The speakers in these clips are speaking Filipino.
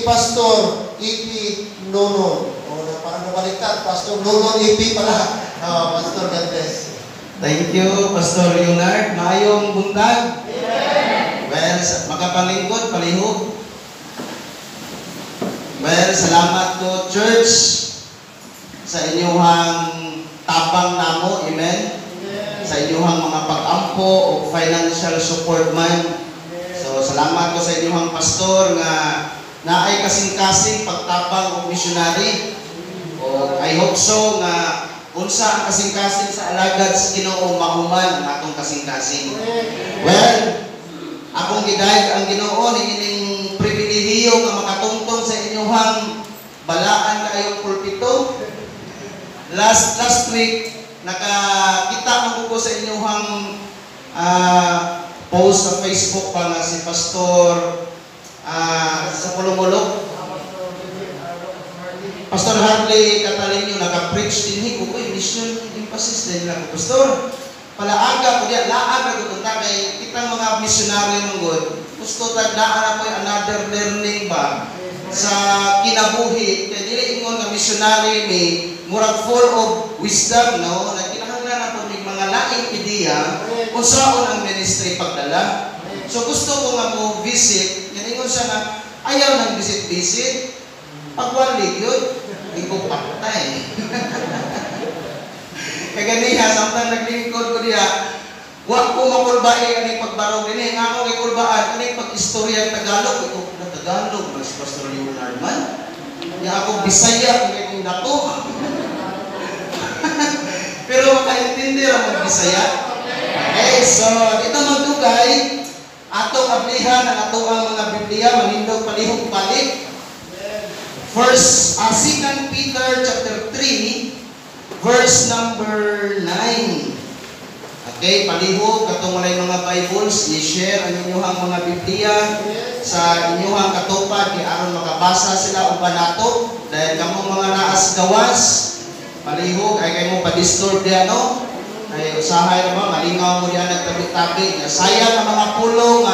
Pastor EP Nono. O, parang nabaliktad. Pastor Nono EP pala. Pastor, God bless. Thank you, Pastor Leonard. Maayong buntag. Well, makapalingkod, palihog. Well, salamat ko, church, sa inyong tabang namo, amen? Sa inyong mga pag-ampo o financial support man. So, salamat ko sa inyong pastor nga naay kasing-kasing pagtabang o missionary. O, I hope so nga unsa ang kasing-kasing sa alagad sa Ginoo mahuman ang atong kasing-kasing. Well, akong gidayeg ang Ginoo ni ining pribilehiyo nga makatungtong sa inyong balaan kayong pulpito. Last week nakakita ko sa inyong post sa Facebook pa nga si Pastor sa Pulumulok. Pastor Harley Catalinio naka-preach din ko mission emphasis din lang ko. Pastor, palaaga ko diya, laag na ko kay kitang mga missionary ng God. Gusto tagdaan na po another learning ba sa kinabuhi. Kaya dili ingon nga missionary ni murag full of wisdom, no? Na kinahanglan na po may mga laing ideya kung saan ang ministry pagdala. So gusto ko nga mo visit, yan ingon siya na ayaw nang visit-visit. Pagwali yun, ikaw patay. Kaya ganiya, samtang naglingkod ko diya, wak ko makulbae kaning pagbarong din. Nga ako kay kulbaan, kaning pag-istorya Tagalog. Ito na Tagalog, mas Pastor Leonard man. Nga ako Bisaya, kung kung dako. Pero makaintindi lang mag-Bisaya. Okay, so ito magdugay, atong ablihan ang ato ang mga Biblia, manindog palihog balik. First, 2 Peter chapter 3, verse number 9. Okay, palihog, katong walay mga Bibles, i-share ang inyong mga Biblia sa inyong katupad, di aron makabasa sila o banato, dahil kamong mga naas gawas, palihog, ay kayo mo pa-disturb diyan, no? Ay, usahay naman, malingaw mo diyan nagtabi-tabi. Sayang ang mga pulong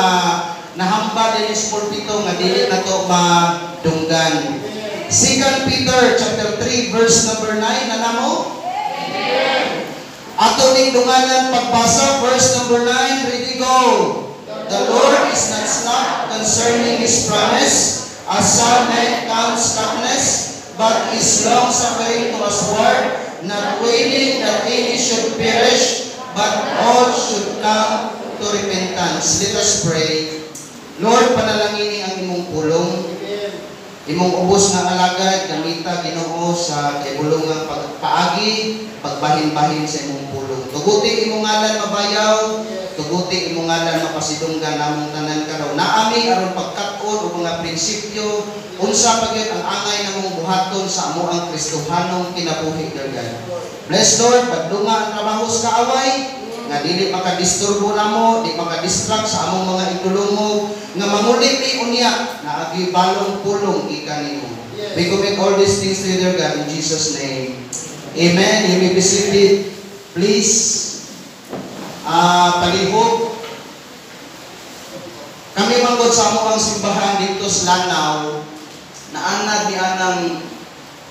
nahamba din sa pulpito, nga dili na to madunggan. 2 Peter chapter 3 verse number 9 namo? Amen. Ato ning dunganan pagbasa verse number 9, ready go. The Lord is not slack concerning His promise, as some men count slackness, but is long suffering to usward, not willing that any should perish, but all should come to repentance. Let us pray. Lord, panalangini ang imong pulong. Imong ubos nga alagad, gamita, Ginoo sa kaibulungang pagpaagi, pagbahin-bahin sa imong pulong. Tuguti imong ngalan mabayaw, tuguti imong ngalan mapasidunggan namong tanan karon. Naami aron pagkat-on o mga prinsipyo, unsa pagyud ang angay namong buhaton sa amo ang Kristohanong kinabuhi dagan. Bless Lord, pagdunga ang trabaho sa kaaway, nga dili makadisturbo namo, di makadistract sa among mga idulungog, nga mangulit ni unya na agi balong pulong ikanimo. We commit all these things to you, God, in Jesus' name. Amen. You may be seated. Please, palihog. Kami manggod sa among simbahan dito sa Lanao, na anad ni anang,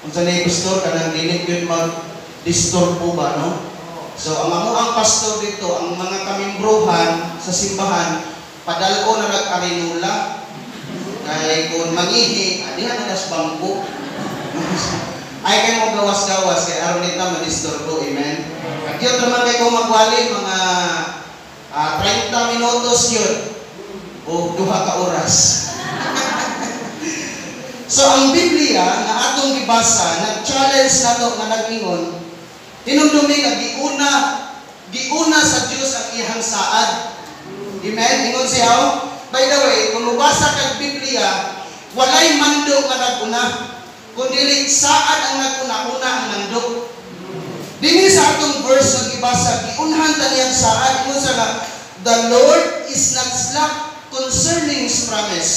kung sa pastor, kanang dili yun mag-disturbo ba, no? So, ang pastor dito, ang mga kamimbrohan sa simbahan, padalo na nag-arinula. Kaya kung mangihi, adihan na nas bangko. Ay kayo mo gawas-gawas, kaya aron nito madisturbo, amen? At yun naman kayo magwali, mga 30 minutos yun, o 2 ka oras. So, ang Biblia, na atong ibasa, nag-challenge na ito, nga nag-ingon, tinumdumi nga giuna sa Diyos ang iyang saad. Amen? Ingon siya. By the way, kung mubasa kag Biblia, walay mandog nga naguna. Kundi saad ang naguna-una ang mandog. Dini sa atong verse nga gibasa, giunhan ta niyang saad. Ingon siya nga, the Lord is not slack concerning His promise,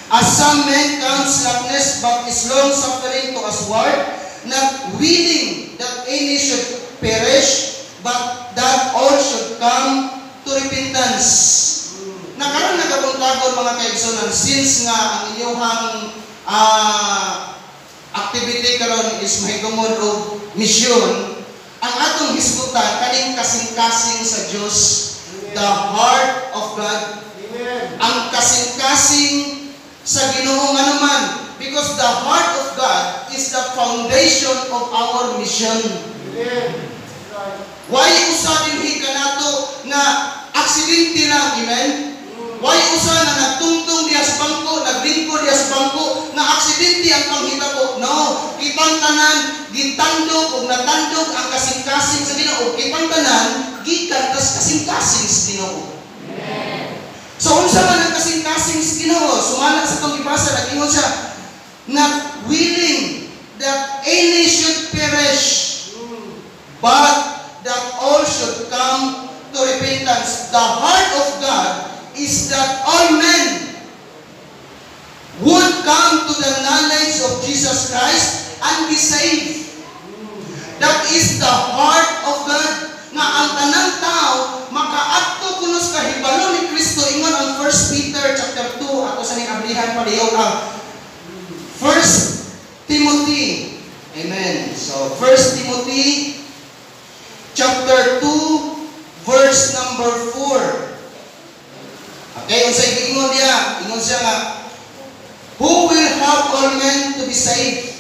as some men count slackness, but is long suffering to usward, not willing that any should perish, but that all should come to repentance. nakaroon nagabuntagon mga kaigsunan, since nga ang inyong activity karon is mahigumon og mission, ang atong hisgutan kaning kasing-kasing sa Dios, the heart of God. Ang kasing-kasing sa Ginoo nga naman, because the heart of God is the foundation of our mission. Why usa dinhi kanato nga aksidente lang, amen? Why usa na nagtungtong diya sa bangko, naglingkod diya sa bangko, na aksidente ang panghitabo? No, kitang tanan gitandog ug natandog ang kasing-kasing sa Ginoo. Kitang tanan gikan tas kasing-kasing sa Ginoo. So unsa man ang kasing-kasing sa Ginoo? Sumala sa tong gibasa, nagingon siya, not willing that any should perish, but that all should come to repentance. The heart of God is that all men would come to the knowledge of Jesus Christ and be saved. That is the heart of God. Nga ang tanang tao makaadto kunos kahibalo ni Kristo, ingon ang 1 Peter chapter 2 ato sa ning ablihan paliw ang 1 Timothy. Amen. So 1 Timothy chapter 2 verse number 4. Okay, unsay giingon diya? Ingon siya nga, who will help all men to be saved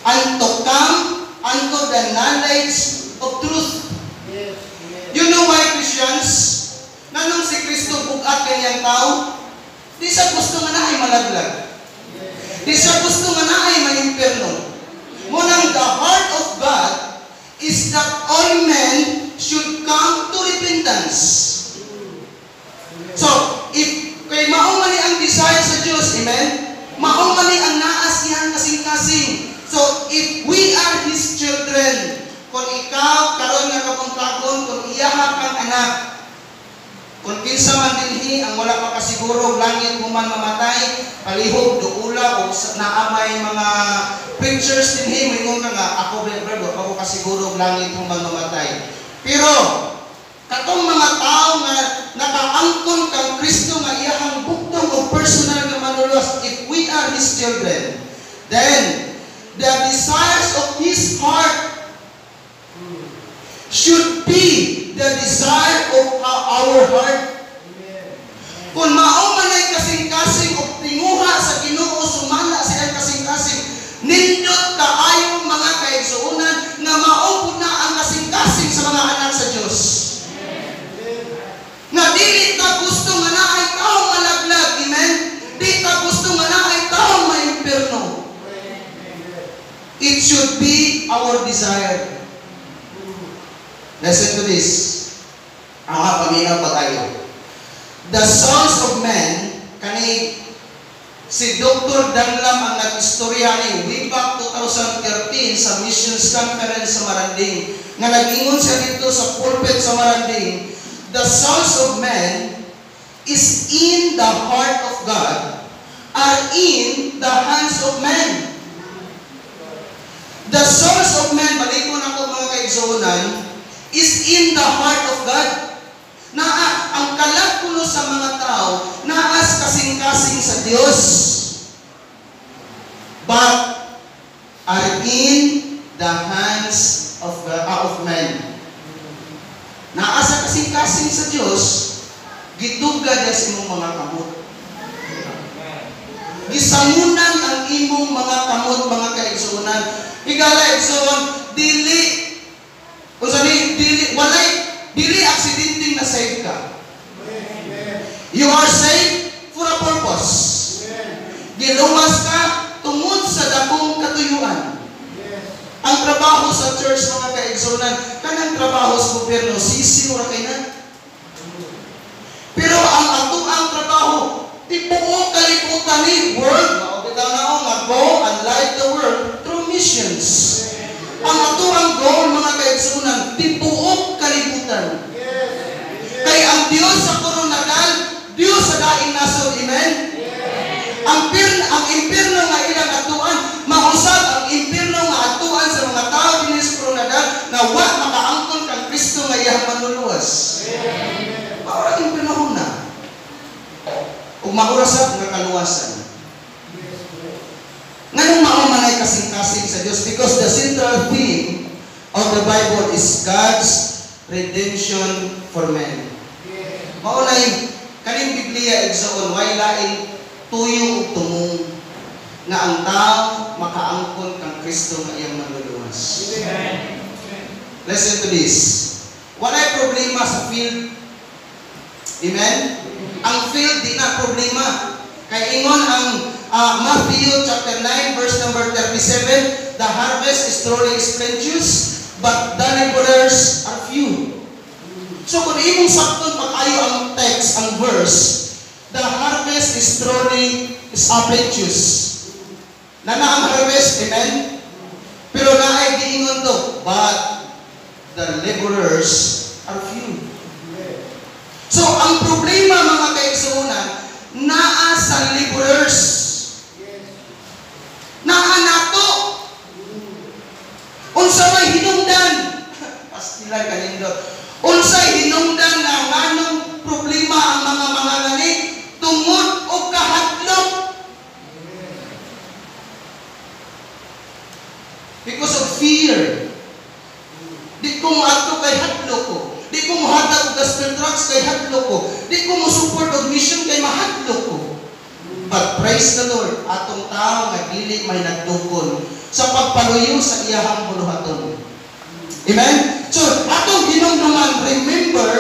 and to come unto the knowledge of truth. You know why, Christians? Nanong si Kristo bugat kanyang tao? Di sa gusto nga na ay malaglag. Di sa gusto nga na ay maimperno. Munang the heart of God is that all men should come to repentance. So, if kay maong mali ang desire sa Diyos, amen? Maong mali ang naas niyan kasing-kasing. So, if we are His children, kung ikaw karon nga kapuntakon, kung iyaha kang anak, kung kinsa man dinhi ang wala makasiguro langit mo man mamatay, palihog duula o naamay mga preachers dinhi moingon ka nga ako brother ako kasiguro langit mo man mamatay. Pero katong mga tao nga nakaangkon kang Kristo nga iyahang bugtong o personal nga manlulos, if we are His children, then the desires of His heart should be the desire of our heart. Kung mao man ay kasing-kasing o tinguha sa Ginoo, sumala sila kasing-kasing, nindot kaayong mga kaigsuonan nga mao pud na ang kasing-kasing sa mga anak sa Dios. Nga dili ta gusto nga naay taong malaglag, amen? Di ta gusto nga naay taong maimpierno. It should be our desire. Listen to this. Ang paminaw pa tayo. The sons of men, kani si Dr. Danlam ang nag-istorya ni way back 2013 sa Missions Conference sa Maranding. Nga nag-ingon siya dito sa pulpit sa Maranding, the sons of men is in the heart of God, are in the hands of men. The sons of men, balik ko na ko mga kaigsuonan, is in the heart of God. Na ang kalagkulo sa mga tao, naas kasing-kasing sa Dios. But are in the hands of men. Naas sa kasing-kasing sa Dios, gitugad sa imong mga kamot. Gisangunan ang imong mga kamot, mga kaigsuonan. Higala igsuon, dili aksidenteng na save ka. You are saved for a purpose. Giluwas ka tungod sa dakong katuyuan. Ang trabaho sa church, mga kaigsuonan, kanang trabaho sa gobyerno, sisiw ra kay na. Pero ang atuang trabaho, tibuok kalibutan ni world, maobitaw na ako nga go and light the world through missions. Ang atuang goal, mga kaigsuonan, tibuok kalibutan. Kay ang Dios sa koronadal, Dios sa daing nasod, amen? Ang impierno nga ilang atuan, mausap ang impierno nga atuan sa mga tao din sa koronadal na wa makaangkon kang Kristo nga iyang manluluwas. maurasap nga kaluwasan. Nganong maumanay kasing-kasing sa Dios? Because the central theme of the Bible is God's redemption for men. Maunay, kaning Biblia igsoon, way laing tuyo ug tumong nga ang tao makaangkon kang Kristo nga iyang manluluwas. Listen to this. Walay problema sa field. Amen? Ang field di na problema. Kay ingon ang Matthew chapter 9 verse number 37, the harvest is truly plenteous, but the laborers are few. So kung imong sakton pag-ayo ang text, ang verse, the harvest is truly plenteous. Na ang harvest, amen? Pero naay giingon to, but the laborers are few. So ang problema mga kaigsuonan, naa sa laborers. Naa nato. Unsa may hinungdan? Pastilan kanindot. Unsay hinungdan nga nganong problema ang mga manganani tungod og kahadlok. Because of fear. Di ko moadto kay hadlok ko. Di ko mohatag og gospel tracts kay hadlok ko. Di ko mo support og mission kay mahadlok ko. But praise the Lord, atong tao nga dili may nagdukon sa pagpaluyo sa iyahang buluhaton. Amen? So, atong hinungduman, remember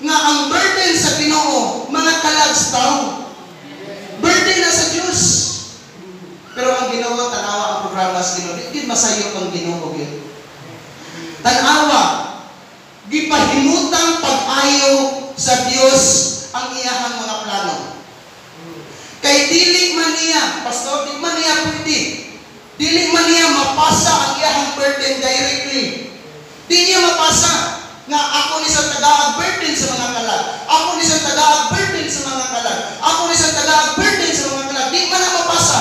nga ang burden sa Ginoo mga kalags tao. Burden na sa Dios. Pero ang Ginoo, tanawa ang programa sa Ginoo, di masayop ang Ginoo gyud. Tanawa, gipahimutang pag-ayo sa Dios ang iyahang mga plano. Kay dili man niya, pastor, di man niya pwede. Dili man niya mapasa ang iyahang burden directly. Di niya mapasa nga ako ni sa tagaag burden sa mga kalag. Ako ni sa tagaag burden sa mga kalag. Ako ni sa tagaag burden sa mga kalag. Di man na mapasa.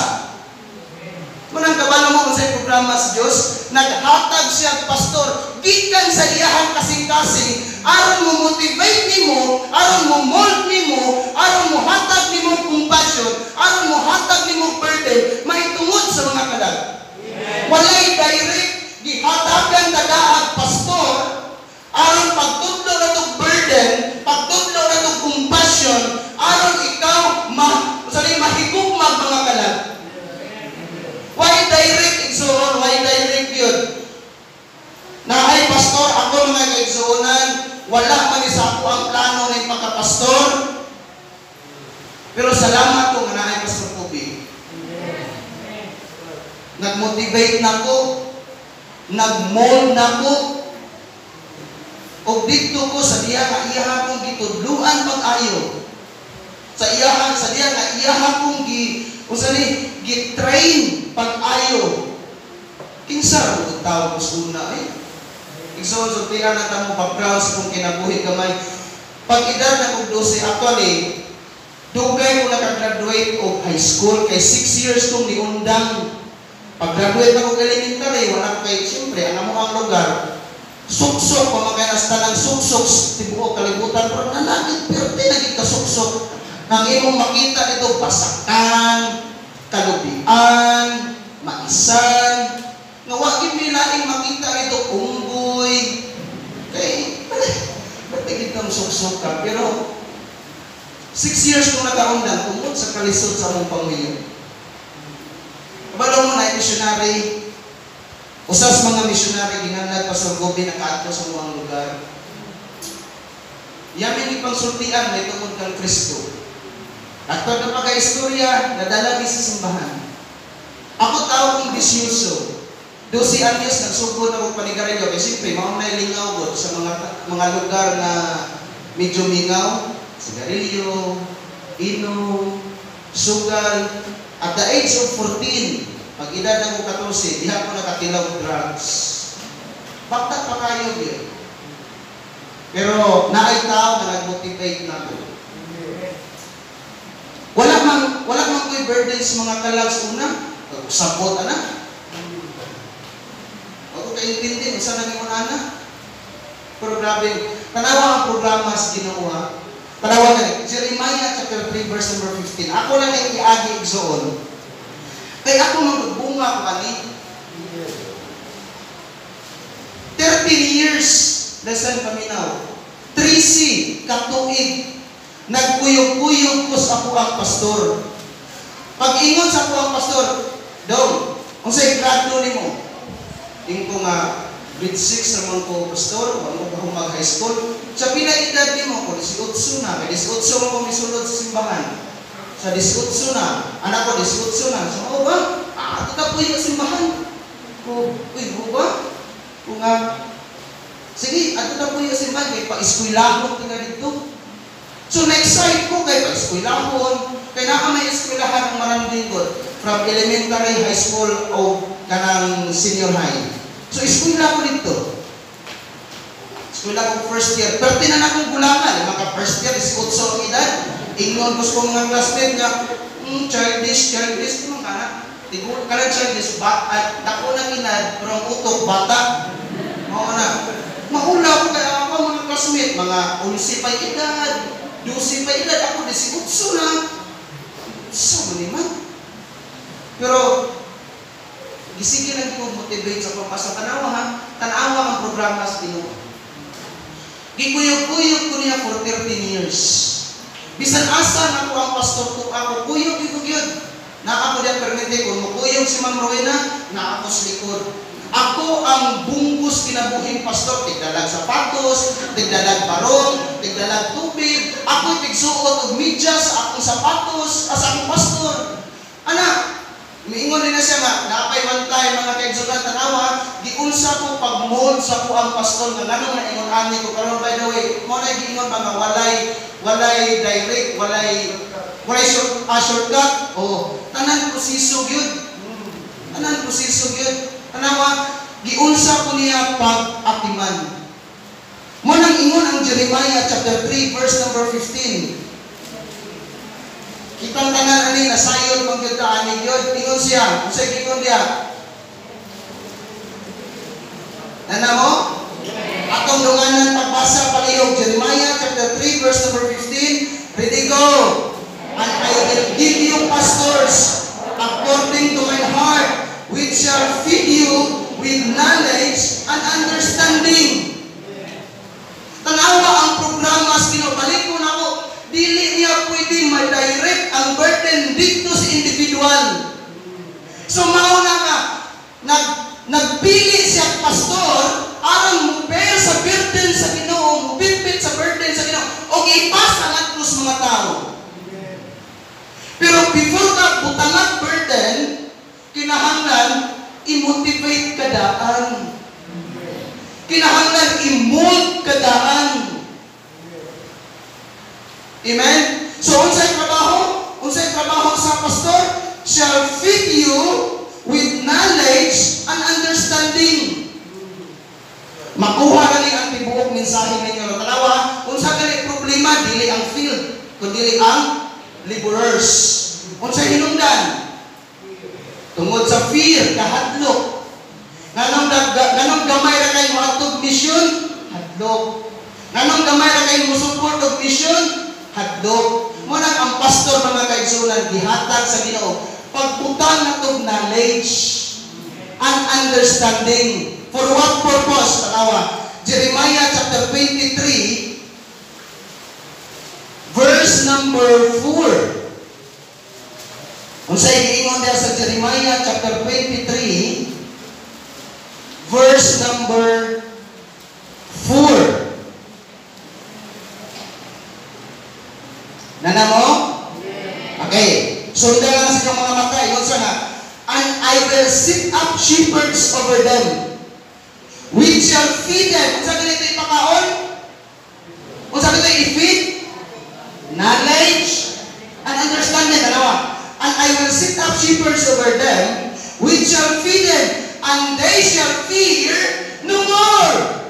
Munang kabalo mo kung sa programa sa Diyos, naghatag siya, pastor, gikan sa iyahang kasing-kasing, aron mo motivate nimo, aron mo mold nimo, aron mo hatag nimo compassion, aron mo hatag nimo burden, maitungod sa mga kalag. Walay direct, gihatagan tagaag pastor, aron pagtudlo na itong burden, pagtudlo na itong compassion, aron ikaw mahigugmag mga kalag. Why direct igsoon? Why direct yun? Na ay pastor, ako mga kaigsuonan, wala man isa ako ang plano ng pagkapastor. Pero salamat ko nga na ay Pastor Kobe. Nag-motivate na ko, nag-mold na ko, o dito ko sa diya nga iyaha kong gitudluan pag-ayo. Sa diya nga iyaha kong gitrain pag-ayo. Kinsa ro tawag ko una ay. Igsoon so tiyan na tamo background sa kong kinabuhi gamay. Pag edad na kong 12 actually, dugay ko naka-graduate og high school kay 6 years kong niundang. Pag-graduate ako ng elementary, wala ko kay siyempre ang amo ang lugar. Suksok pa makanas tanang suksok tibuok kalibutan pero nanagit pero di naging kasuksok. Nang imong makita dito pasakan, kalubian, maisan, nga wag gyud laing makita dito unggoy. Kay ba't kitang suksok ka? Pero 6 years kong nagaundan tungkol sa kalisod sa among pamilya. Kabalo mo na missionary. Usas mga missionary ginanlag Pastor Kobe nakaadto sa mga lugar. Yamin ipang sultian may tungod kang Kristo. At pag napaka-istorya, nadala ni sa simbahan. Ako tao kong bisyoso. 12 anyos nagsugod na kong panigarilyo. Kasi siyempre, maunay lingaw sa mga lugar na medyo mingaw. Sigarilyo, inom, sugal. At the age of 14, pag edad na ko 14, diha ko nakatilaw drugs. Bakta pa kayo yun. Pero naay tao na nag-motivate na ko. Wala man ko'y burden sa mga kalags una. Sabot na. Ako kaintindi, saan naging una na? Pero grabe, tanawa ang programa sa Ginoo. Tanawa ka Jeremiah chapter 3 verse number 15. Ako lang ang iagi igsoon. Kay ako magbunga ko ani. 13 years lesson paminaw. 3C katuig. Nagkuyog-kuyog ko sa ako ang pastor. Pag-ingon sa ako ang pastor, dong, unsay grado nimo? Tingko nga grade 6 naman ko pastor, wala ko mag high school. Sa pinaedad nimo ko 18 na, kay 18 mo misulod sa simbahan. Sa 18 na, anak ko 18 na. So, oh ba? Ato ta puyo sa simbahan. Ko, uy, ba? Kung sige, ato ta puyo sa simbahan kay pa-eskwelahon tinga dito. So na-excite ko kay pa-eskwelahon, kay naka may eskwelahan ng Marandinggot from elementary, high school o kanang senior high. So eskwela ko dito. Eskwela ko first year. Pero tinan akong gulangan, mga first year, 18 ang edad. Ingnon ko sa mga classmate nga, childish, naman ka na. Tigul ka lang childish, at dako ng inad, pero ang utok, bata. Oo na. Mahula ko kaya ako mga classmate, mga 11 pa edad, 12 pa edad, ako 18 na. Sa maniman. Pero, gisige lang ko motivate sa pagpasa. Tanawa ang programa sa Ginoo. Gikuyog-kuyog ko niya for 13 years. Bisan asa na ko ang pastor ko ako, kuyog yun. Na ako diyan permite ko, mukuyog si Ma'am Rowena, na ako sa likod. Ako ang bunggos kinabuhing pastor, tigdalag sapatos, tigdalag barong, tigdalag tubig, ako tigsuot og medyas sa akong sapatos, sa akong pastor. Anak, miingon din na siya nga, napay one time mga kaigsunan tanawa, giunsa ko pag-mold sa ko ang pastor, nga ganun na ingon ani ko, karon by the way, mo na giingon ba nga walay direct, walay shortcut, o tanan proseso gyud. Tanan proseso gyud. Tanawa, giunsa ko niya pag-atiman. Mo nang ingon ang Jeremiah chapter 3 verse number 15. Kitang tanan ani nasayon mang gyud ta ani gyud, ingon siya, unsay gingon diya? Nana mo? Atong dunganan pagbasa palihog Jeremiah chapter 3 verse number 15. Ready go. And I will give you pastors according to my heart, which shall feed you with knowledge and understanding. Tanawa ang programa sa kinabalik ko na ko, dili niya pwede ma-direct ang burden dito sa individual. So mauna ka, nagpili siya pastor, aron mo bear sa burden sa Ginoo, mo bitbit sa burden sa Ginoo, o ipasa ngadto sa mga tao. Pero before ka butangan burden, kinahanglan i-motivate ka daan. Kinahanglan i-mold ka daan. Amen? So, unsay trabaho sa pastor shall feed you with knowledge and understanding. Makuha gani ang tibuok mensahe ninyo. Tanawa, unsa gani problema dili ang field, kundi ang laborers. Unsay hinungdan? Tungod sa fear, kahadlok. Nganong gamay ra kay moadtog mission? Hadlok. Nganong gamay ra kay mo-support og mission? Hadlok. Mo nang ang pastor mga kaigsunan gihatag sa Ginoo pagputang natog knowledge and understanding. For what purpose? Tanawa, Jeremiah chapter 23 verse number 4. Unsay giingon diha sa Jeremiah chapter 23 verse number 4. Nana mo? Okay. Sundan lang sa inyong mga mata. Iyon sa nga. And I will set up shepherds over them, which shall feed them. Kung sabi nito ipakaon? Kung sabi nito i-feed? Knowledge and understanding. Dalawa. And I will set up shepherds over them, which shall feed them, and they shall fear no more.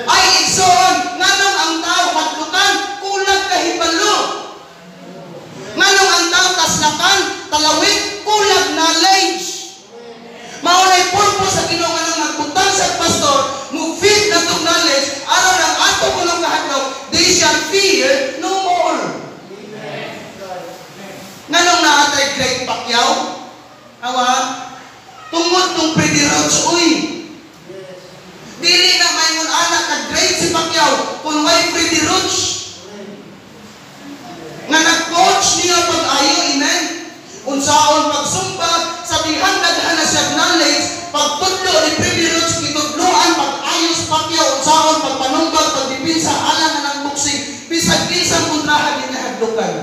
Ay, igsoon, nganong ang tao patlukan, kulang kahibalo. Nganong ang tao taslakan, talawit, kulang knowledge. Maunay purpose purpose sa Ginoo nga nang magbutang sa pastor, mo feed na tong knowledge, aron ang ato kulong kahadlok, they shall fear no more. Nganong naatay great Pacquiao? Awa, tungod tong Pretty Roach, uy. Dili na mayon anak ka great si Pacquiao, kung may Pretty Roach. Nga nag-coach niya pag-ayo, amen? Unsaon pagsumba, sabihan daghan na siya knowledge, pagtudlo ni Pretty Roach, kitudloan, pag-ayos Pacquiao, unsaon pagpanumbag, pagdipinsa, alam na ng boxing, bisag kinsang kontrahan din na hadlukan.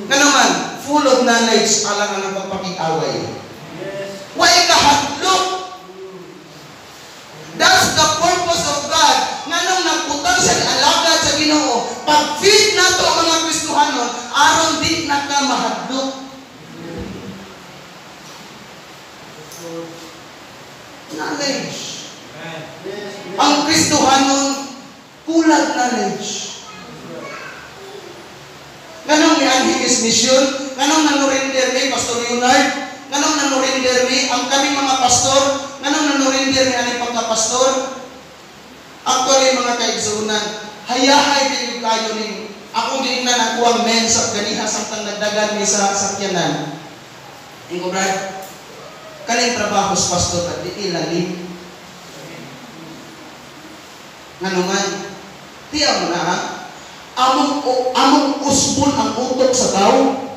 Kanaman, full of knowledge, alam na ng pagpakit-away. Why kahadlok? That's the purpose of God. Nga nung nagputang sa alagad sa Ginoo, pag-feed na to mga Kristohanon, aron di na ka mahadlok. Knowledge. Ang Kristohanon, kulag knowledge. Ganong ni Anhingis Mission, ganong nanurinder ni Pastor Leonard, ganong nanurinder ni ang kaming mga pastor, ganong nanurinder ni aning pagkapastor. Actually, mga kaigsunan, hayahay din kayo ni akong din na nakuwang men sa ganiha samtang nagdagan ni sa sakyanan. Ingo brad, kaning trabaho sa pastor at di ilalim. Nganuman, tiyaw mo na ha? Among usbon ang utok sa tao.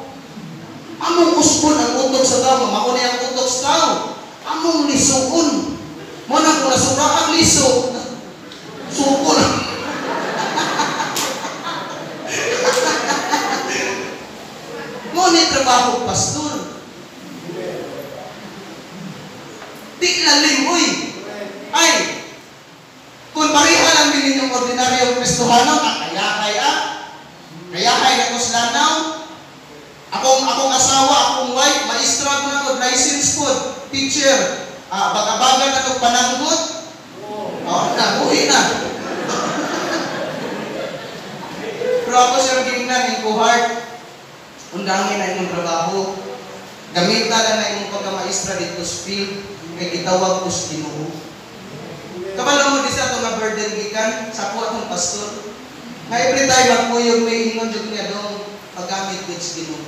Among usbon ang utok sa tao. Makunay ang utok sa tao. Among lisuon. Mo na kung nasura ang liso. Sukon. Mo ni trabaho pastor. Di lalim, uy. Ay, kung pareha lang din yung ordinaryong Kristohano, kayahay na ko sa lanaw. Akong asawa, akong wife, maestra ko na ko, license ko, teacher, baga-baga na ito pananggot. Nabuhi na. Pero ako siya ginignan, yung kuhart, undangin na yung trabaho. Gamita lang na yung pagka-maestra dito sa field, kaya itawag ko sa Ginoo. Kabalo mo di sa itong nga burden gikan, sa ako atong pastor. Nga every time magpuyog may ingon dyan niya doon, paggamit with Ginoo.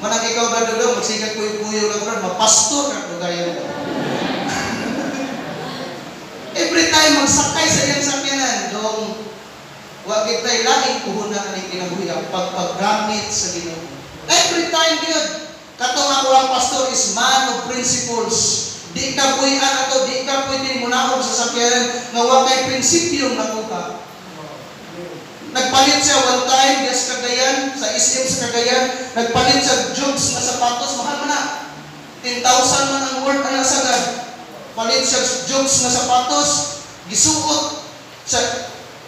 Manang ikaw ba doon, magsigat puyog-puyog lang doon, mapastor ka doon gaya doon. Every time magsakay sa iyang sakyanan, doon, wag kita'y laing puhunan na ng kinabuhi ang paggamit sa Ginoo. Every time yun, katong ako ang pastor is man of principles. Di ka puyan ato, di ka pwede munahog sa sakyanan nga wakay prinsipyo nakuha. Nagpalit siya one time yes Cagayan, sa SM sa Cagayan, nagpalit siya jugs na sapatos, mahal man na. 10,000 man ang worth ang nasagad. Palit siya jugs na sapatos, gisuot sa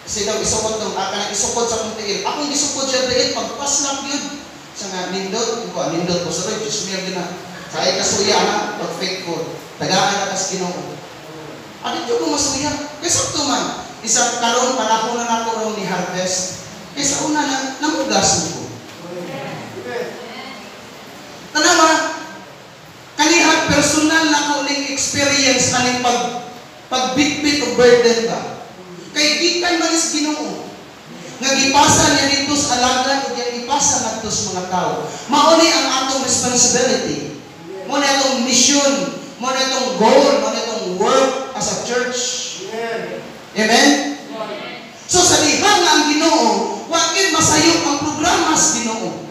sinaw isuot ng isuot sa kuntiil. Akong gisuot siya dahil pagpaslap yun. Sa nga nindot ko sa rin, just meal din na. Kaya kasuya na, pag-faithful. Tagaan na kas Ginoo. Adit yung masuya. Kaysa ito man, isang karoon, panahon na ako raw ni harvest. Kaysa una na, namugas mo ko. Tanawa, kanihang personal na ko ning experience na ning pagbitbit o burden ba. Kay gikan man is Ginoo. Nagipasa niya dito sa alagad o niya ipasa nga sa mga tao. Mauni ang atong responsibility. Muna itong mission, muna itong goal, muna itong work as a church. Amen? So sa lihang nga ang Ginoo, wakit masayop ang programa sa Ginoo.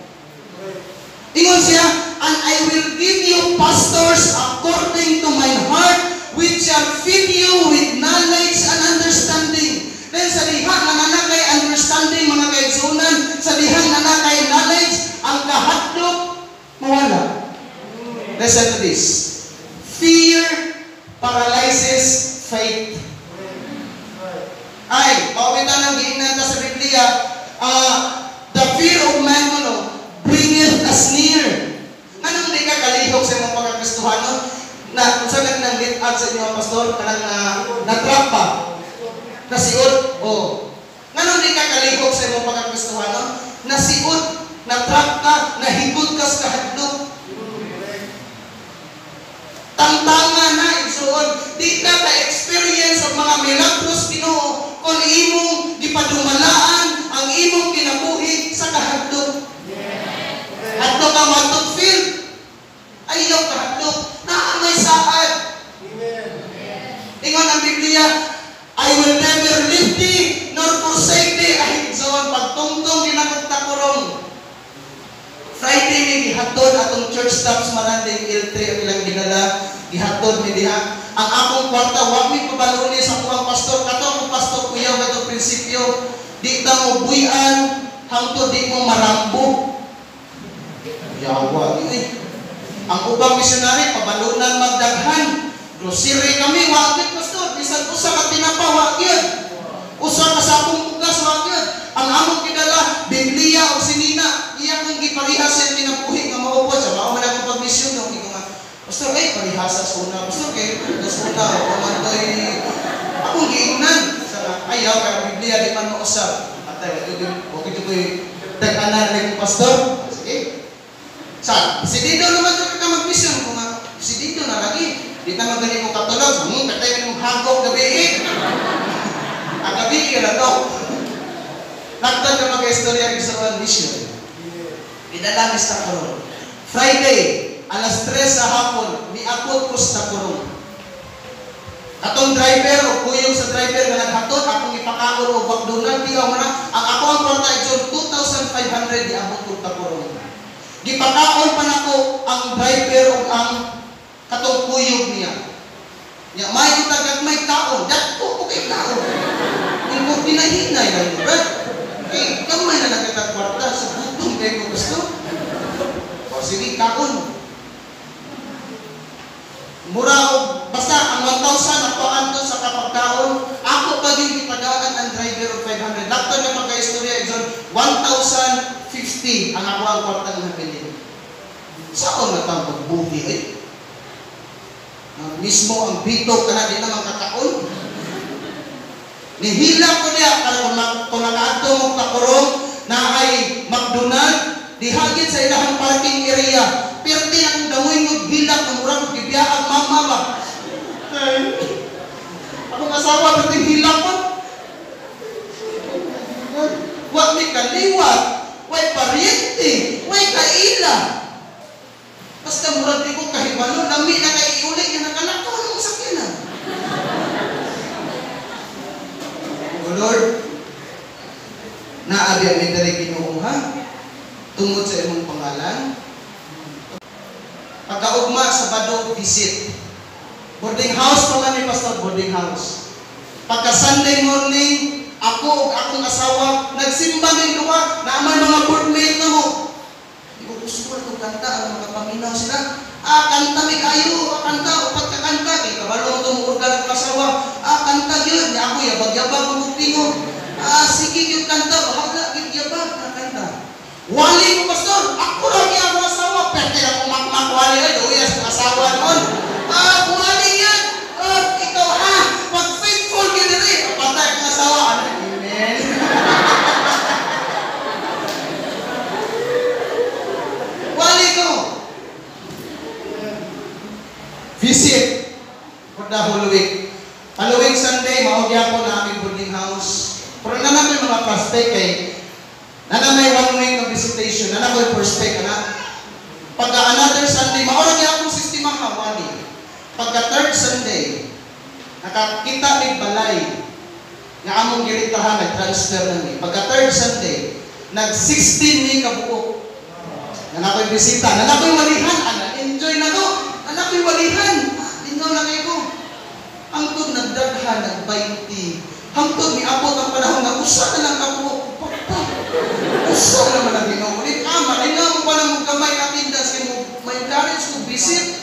Ingon siya, and I will give you pastors according to my heart, which shall feed you with knowledge and understanding. Then sa lihang nga nanakay understanding, mga kaigsunan, sa lihang nanakay knowledge, ang kahadlok, mawala. Listen to this. Fear paralyzes faith. Ay, pawitan ng giingnan ka sa Biblia, the fear of man, bringeth us near. Anong di ka kalihok sa mga pagkakristuhanon? Na, kung saan nang lit-out sa inyo, pastor, kanang natrap pa. Nasiot, Anong di ka kalihok sa mga pagkakristuhanon? Nasiot, natrap ka, nahigod ka sa kahadlok. Tangtangan na, di ka ka-experience ang mga milagros Ginoo kung imong gipadumalaan ang imong kinabuhi sa kahadlok. Hadlok ang hadlok field. Ayaw kahadlok. Naamay saad. Ingon ang Biblia, I will never leave thee nor forsake thee. Ay, so ang pagtungtong ginagtakurong. Friday ni gihatod atong church staffs maranding L3 ang ilang ginala. Gihatod mi diha. Ang akong kwarta, wag mi pabaluni sa akong pastor. Kato akong pastor kuyaw katong prinsipyo. Di ta mo buyan, hangtod di mo marambo. Yawa, di. Ang ubang misyonary, pabalunan magdaghan. Grocery kami, wagid pastor. Bisan usa ka tinapa, wagid. Usa ka sa akong ugas, wagid. Ang among kidala, Biblia o sinina, iya kong giparihas sa tinapuhi nga maupo siya. Mao man akong pagmisyon no, iko nga. Pastor, ay parihasa sa una. Pastor, kay dos una o pamantoy. Akong giingnan. Ayaw ka Biblia di man mo usab. Atay, okay to ko'y tag-anar ng pastor. Sige. Sa, si Dito naman ka mag-mission kung nga, si Dito na lagi. Di naman ganyan mo katulog. Katay mo hagok gabi. Ang gabi ka na to. Nagtan ka mag-istorya sa mission. Idalamis na kurong. Friday, alas 3 sa hapon, niakot ko sa kurong. Atong driver o kuyong sa driver nga naghatod, akong ipakaon o bakdunan, tiyaw mo na, ang ako ang kwarta ito, 2,500 di abot ko kurong. Gipakaon pa nako ang driver o ang katong kuyog niya. Ya, may utagag may kaon, dako ko kay kaon. Yung tinahinay lang mo, right? Eh, kamay na nagkatag kwarta sa butong kayo ko gusto. O sige, kaon. Mura o, basta ang 1,000 ako anto sa kapagkaon, ako pa din ipagaan ang driver of 500. Lakto na magka-istorya, 1,050 ang ako ang kwarta ng nabili. Saan na tang pagbuhi eh? Mismo ang bito ka na din naman kakaon. Nihila ko niya, kung nakaadto mong kakurong na ay McDonald, dihagit sa ilahang parking area. Pero di akong damoy mo hilak ng murang bibiyaan mama ba? Akong asawa natin hilak mo. Huwag may kaliwat, huwag pariente, huwag kaila. Basta murag di ko kahibalo, lami na kay iulit yung nakalakaw ng sakinan. O Lord, naabi ang may Ginoo ha? Tungod sa imong pangalan. Pagkaugma sa Bado, visit. Boarding house pa man ni Pastor, boarding house. Pagka Sunday morning, ako o akong asawa, nagsimba ng luwa, na amay mga boardmate na mo. Gusto ko itong kanta, ang mga paminaw sila. Kanta may kayo, kanta, o pagkakanta, kay kabalo itong organ ng asawa. Kanta yun, ako yabag-yabag ang buktingo. Sige yung kanta, bahala, yabag na kanta. Wali mo, Pastor, ako lagi ang asawa. Pwede ako makwali, ay, doyas ang asawa noon. Wali yan. Ikaw ha, pag faithful ka na rin, patay ang asawa. Amen. Wali ko. Visit for the whole week. Following Sunday, maugya ko na aming boarding house. Pero naman may mga prospect may 1 week of visitation. May prospect na. Pagka another Sunday, maurang akong sistema hawali. Pagka third Sunday, nakakita ng balay nga among giritahan, nag-transfer na ni. Pagka third Sunday, nag-16 ni kabuo. Nanakoy bisita, nanakoy walihan, enjoy na to. Nanakoy walihan, dingaw na kayo ko. Hangtod nagdaghan, nag-20. Hangtod ni abot ang panahon na usa na lang kabuo. Usa naman ang ginaulit. Malinaw mo pa lang magkamay attendance kay mo may courage to visit.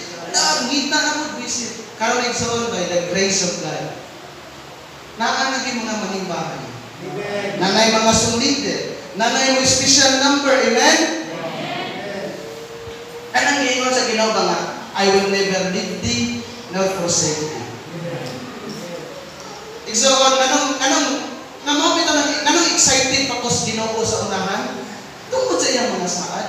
Gita na mo visit. Karon igsoon by the grace of God. Naanagin mo na maning bahay. Nanay mga sulit. Nanay mo special number. Amen? Anong iingon sa Ginoo ba nga? I will never leave thee nor forsake thee. Igsoon, anong excited pa ko sa Ginoo sa unahan? Tungkol sa iyang mga saad.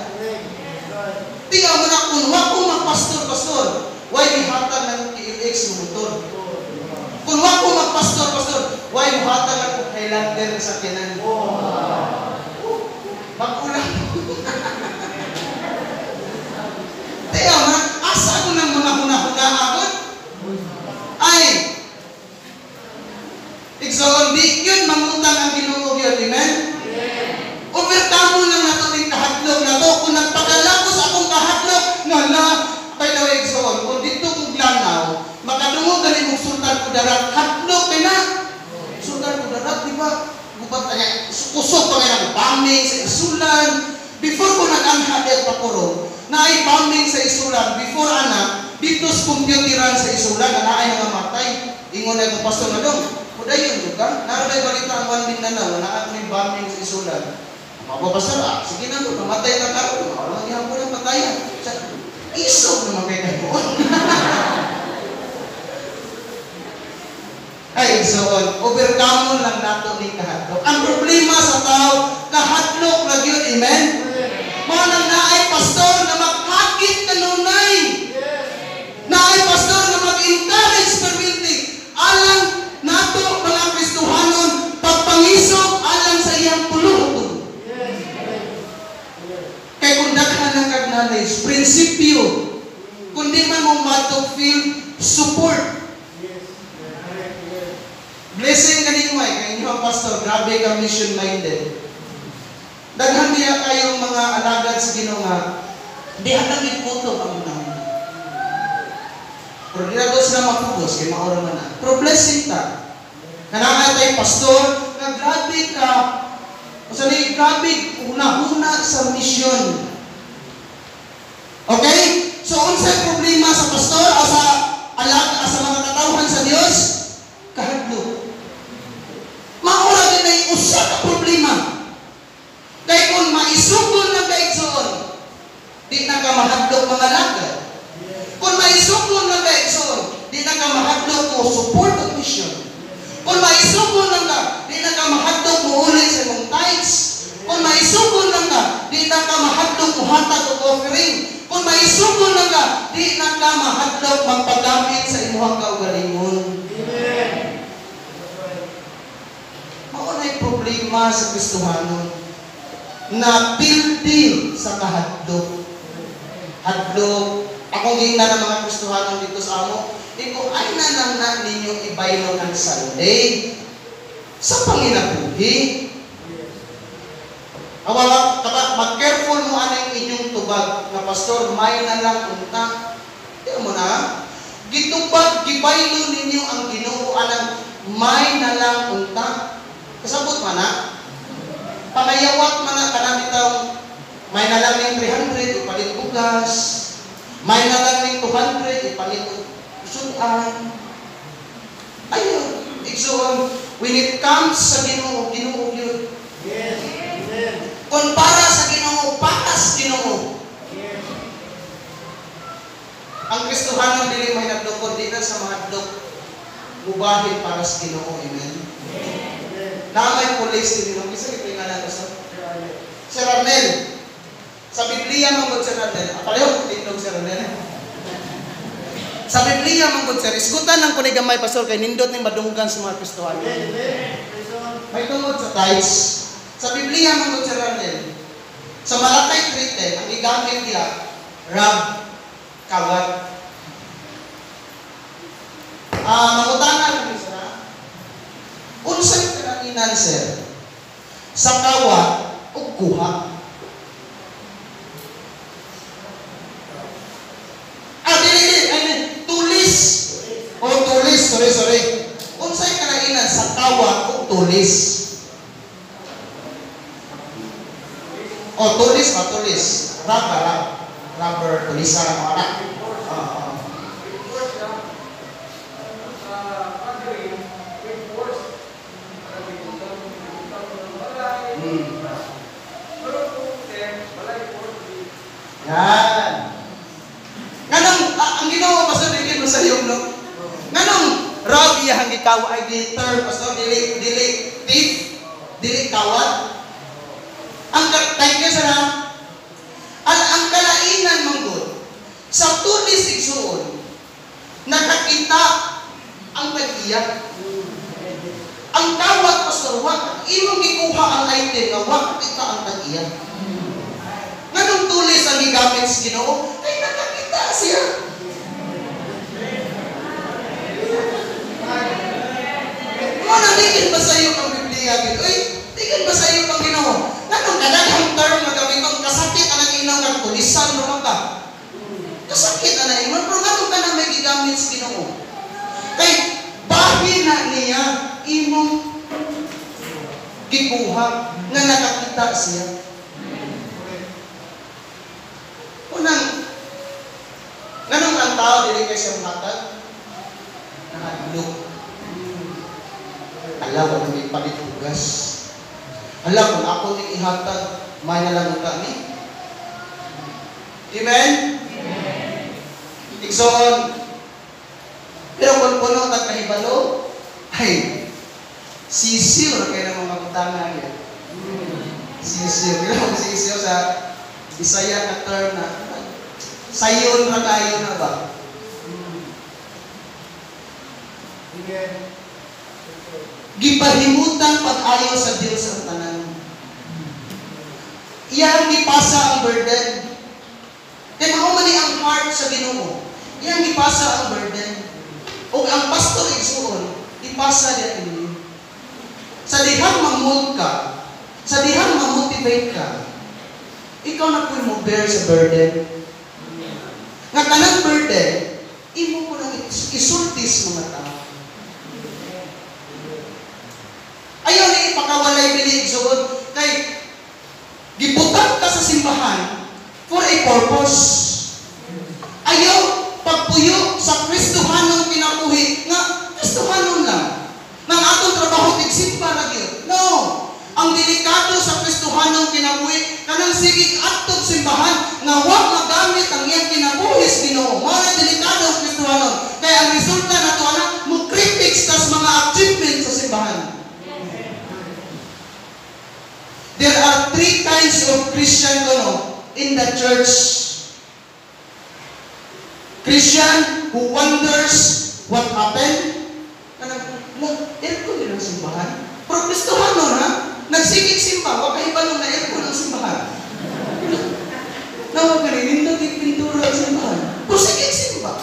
Tingnan mo na kung wag kong magpastor. why gihatag ng KLX ng motor? Kung wa ko magpastor, why gihatag ako Highlander sa kinan? Magulang. Kaya man, asa ko ng mga huna-huna agad? Ay, igsoon, di yun mangutang ang Ginoo yun, amen? Overcome lang na ito ng kahadlok na ito. Kung nagpadala ko sa akong kahadlok, by the way, igsoon, kung dito kong lanaw, makadungog galing mong sultan ko darat, hadlok kay na. Sultan ko darat, di ba? Gubat kanya, kusog pa kaya ng bombing sa isulan. Before ko nag-anghadel pa kuro, na ay bombing sa isulan, before anak, dito sa computeran sa isulan, na ay nangamatay. Ingon na yung pastor na doon. Kuda yun, dugang. Narabay balita ang one din na na ako may bombing sa isulan. Mapapasar, sige na doon, mamatay na ka. Walang ihapon ng patayan. Isog naman kayo kayo. Ay, igsoon, overcome lang nato ni kahadlok. Ang problema sa tao, kahadlok lang yun, amen? Manang naay pastor na maghagit kanunay. Naay pastor na mag-encourage perminti. Alang nato mga Kristohanon, pagpangisog alang sa iyang puluton. Kaya kung daghan ng knowledge, prinsipyo, kundi man mo matong feel support. Blessing kaning may kay inyong pastor, grabe ka mission minded. Daghan diya kayong mga alagad sa Ginoo nga di lang iputo ang una. Pero di na doon sila mapugos kay maura man na. Pero blessing ta. Kanangay tayo pastor, na grabe ka. O sa ni grabe una-una sa mission. Okay? So unsay problema sa pastor o sa alagad sa mga katawhan sa Dios? Kahadlok. Maura din ay usa ka problema. Kaya kung maisugod na kaigsoon, di na ka mahadlok mga lagad. Kung maisugod na kaigsoon, di na ka mahadlok mo support of mission. Kung maisugod na ka, di na ka mahadlok mo uli sa mong tithes. Kung maisugod na ka, di na ka mahadlok mo hatag o offering. Kung maisugod na ka, di na ka mahadlok magpagamit sa imuhang kaugalingon. Maunay problema sa Kristohanon na pildi sa kahadlok. Hadlok. Akong gina ng mga Kristohanon dito sa amo, di ko ay na ninyo ibaylo ng Sunday sa panginabuhi. Awala, mag-careful mo anong inyong tubag na pastor, may na lang unta. Di mo na, gitubag, gibaylo ninyo ang Ginoo anang may na lang unta. Kasabot man na, pangayawat man na kanang itong may na lang ng 300, ipalit bugas. May na lang ng 200, ipalit sudan. Ayun, igsoon, when it comes sa Ginoo, Ginoo yun. Yes. Amen. Kung para sa Ginoo, patas Ginoo. Yes. Ang Kristohanon dili may nagdukod, di na sa mga duk, mubahin para sa Ginoo. Amen. Na may police din nung isa ito nga na Sir Arnel. Sa Biblia manggod Sir Arnel. Pareho tindog Sir Arnel. Sa Biblia manggod Sir, isgutan ng kunig gamay pastor kay nindot ning madunggan sa mga Kristohanon. May tungod sa tithes. Sa Biblia manggod Sir Arnel. Sa Malakay 3:10 ang igamit niya rab kawat. Mangutangan ni Sir. Unsay kananinan sir sa kawat ug kuha. Tulis. Oh, tulis, sorry. Unsay kananinan sa kawat ug tulis. Oh, tulis. Rubber, tulisan ang mga anak. Yan. Nganong, ang Ginoo pastor dili mo sa iyo, no? Nganong rab iyang gikaw ay glitter, pastor dili thief, dili kawat. Ang thank you sir. Ang kalainan manggod sa tulis igsuon nakakita ang tag-iya. Ang tawag pastor, imong gikuha ang item nga nakakita ang tag-iya. Nganong tulis ang gigamit sa Ginoo? Ay nakakita siya. Ano digin ba sa iyo ang Biblia gid? Oy, digin ba sa iyo ang Ginoo? Nganong kadaghang term nga gamiton kasakit ang inaw kag tulisan mo ka. Kasakit ana imong pero nganong kana may gigamit sa Ginoo? Kay bahin na niya imong gikuha nga nakakita siya. Unang nganong ang tao dili kay siya matag? Nakadulog. Alam ko may palitugas. Alam kung ako ni ihatag, may nalagot ni. Amen? Ikson. Pero kung puno at kahibalo, ay, sisiw na kayo ng mga kutangan yan. Sisiw. Pero kung sisiw sa Bisaya na term na, sayon na kayo na ba? Gipahimutan pag-ayaw sa Diyos ang tanan. Iyang gipasa ang burden. Kaya maumani ang heart sa Ginoo. Iyang gipasa ang burden. O ang pastor igsuon, ipasa niya ini. Sa dihang mamult ka, sa dihang mamotivate ka, ikaw na po mo bear sa burden. Nga kanang burden, imo ko nang isultis mga tao. Ayaw na ipakawalay bilig suod kay gibutan ka sa simbahan for a purpose. Ayaw pagpuyo sa Kristohanong kinabuhi nga Kristohanon lang. Nang atong trabaho tigsimba ra gyud. No. Ang delikado sa Kristohanong kinabuhi kanang sigig atong simbahan nga wa magamit ang iyang kinabuhi sa Ginoo. Mao na delikado ang Kristohanon. Kaya ang resulta nato ana mo critics tas mga achievements sa simbahan. There are 3 kinds of Christian in the church. Christian who wonders what happened. Aircon din ang simbahan. Pero Kristohanon ha? Nagsigig simba. Huwag kayo ba nung na-aircon ang simbahan? Nawag ka rin, hindi nagpintura ang simbahan. Pero sigig simba.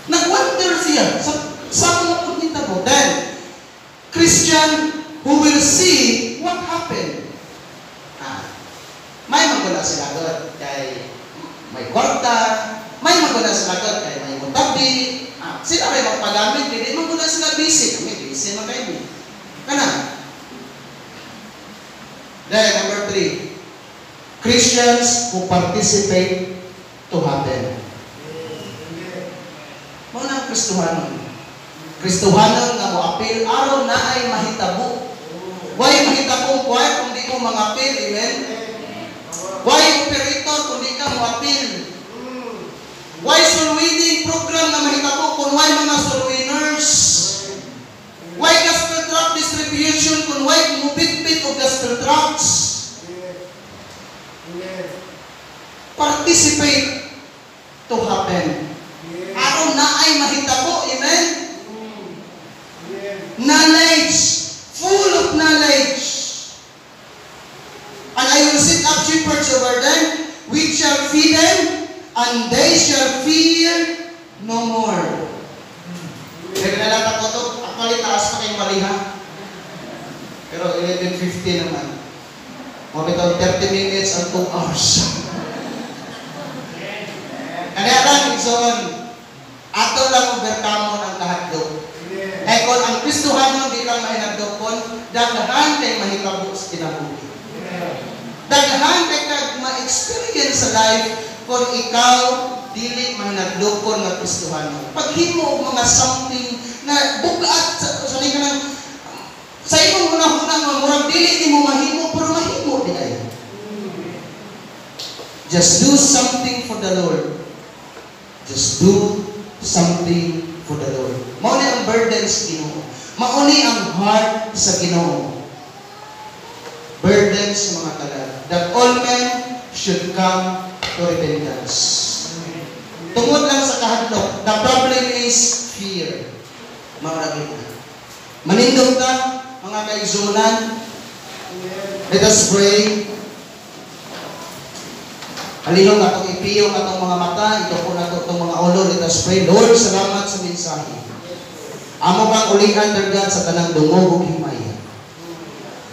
Nag-wonder siya sa mga punita mo. Then, Christian who will see what happened. May magula sila doon kay may kwarta, may magula sila doon kay may mutabi. Sila may magpagamit, hindi magula sila busy. May busy magkaibig. Kana? Then, number 3. Christians who participate to happen. Muna ang Kristohanon. Kristohanon nga mo apil, araw na ay mahitabo. Why mahitabo kuhay kung di mo mga apil, amen? Why operator kung di ka mo apil? Why soul winning program na mahitabo kung why mga soul winners? Why gospel tract distribution kung why mubitbit o gospel tracts? Participate to happen. Araw na ay mahitabo, amen? Knowledge, full of knowledge. And I will set up shepherds over them, which shall feed them, and they shall fear no more. Kaya nalang ako ito, actually taas pa kayong mali ha. Pero 11:50 naman. Mabitaw 30 minutes and 2 hours. Kaya lang, Igsoon, ato lang overcome ang kahadlok. Kaya kung ang Kristohanon di lang mahinagdokon, daghan kay mahitabo sa kinabuhi. Daghan kay kag ma-experience sa life kung ikaw dili mahinagdokon nga Kristohanon. Paghimo og mga something na bugat sa kanang sa imong hunahunang nga murag dili nimo mahimo pero mahimo di ay. Just do something for the Lord. Just do something for the Lord. Mao ni ang burdens Ginoo. Mao ni ang heart sa Ginoo. Burdens sa mga talag. That all men should come to repentance. Tungod lang sa kahadlok, the problem is fear. Mauragin na. Manindog ta, mga kaigsunan. Let us pray. Halihong atong ipiyong atong mga mata, ito po na itong mga ulo. Let us pray. Lord, salamat sa mensahe. Amo kang ulihan, Lord God, sa tanang dungog ug himaya.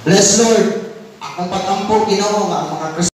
Bless, Lord, akong patampo, Ginoo, nga ang mga